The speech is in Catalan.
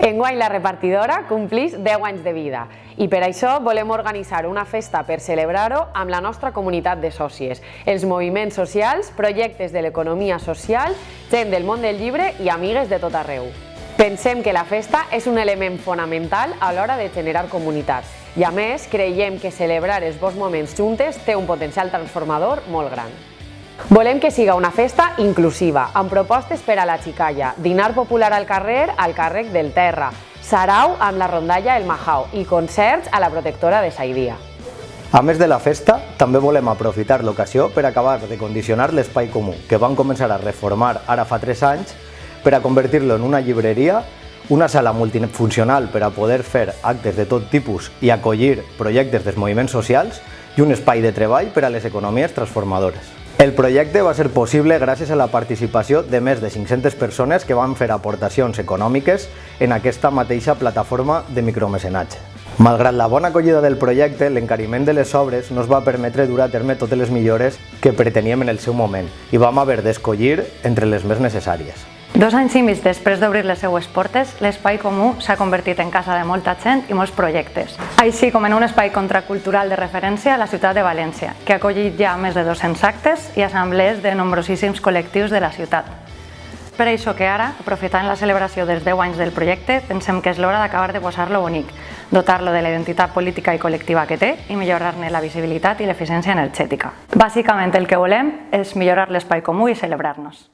Enguany la repartidora complix 10 anys de vida i per això volem organitzar una festa per celebrar-ho amb la nostra comunitat de sòcies, els moviments socials, projectes de l'economia social, gent del món del llibre i amigues de tot arreu. Pensem que la festa és un element fonamental a l'hora de generar comunitats i a més creiem que celebrar els bons moments juntes té un potencial transformador molt gran. Volem que siga una festa inclusiva, amb propostes per a la xicalla, dinar popular al carrer al càrrec del Terra, sarau amb la rondalla El Majau i concerts a la protectora de Saidia. A més de la festa, també volem aprofitar l'ocasió per acabar de condicionar l'espai comú, que vam començar a reformar ara fa 3 anys, per a convertir-lo en una llibreria, una sala multifuncional per a poder fer actes de tot tipus i acollir projectes dels moviments socials i un espai de treball per a les economies transformadores. El projecte va ser possible gràcies a la participació de més de 500 persones que van fer aportacions econòmiques en aquesta mateixa plataforma de micromecenatge. Malgrat la bona acollida del projecte, l'encariment de les obres no ens va permetre dur a terme totes les millores que preteníem en el seu moment i vam haver d'escollir entre les més necessàries. 2 anys i mig després d'obrir les seues portes, l'espai comú s'ha convertit en casa de molta gent i molts projectes, així com en un espai contracultural de referència a la ciutat de València, que ha acollit ja més de 200 actes i assemblees de nombrosíssims col·lectius de la ciutat. Per això que ara, aprofitant la celebració dels 10 anys del projecte, pensem que és l'hora d'acabar de posar-lo bonic, dotar-lo de la identitat política i col·lectiva que té i millorar-ne la visibilitat i l'eficiència energètica. Bàsicament el que volem és millorar l'espai comú i celebrar-nos.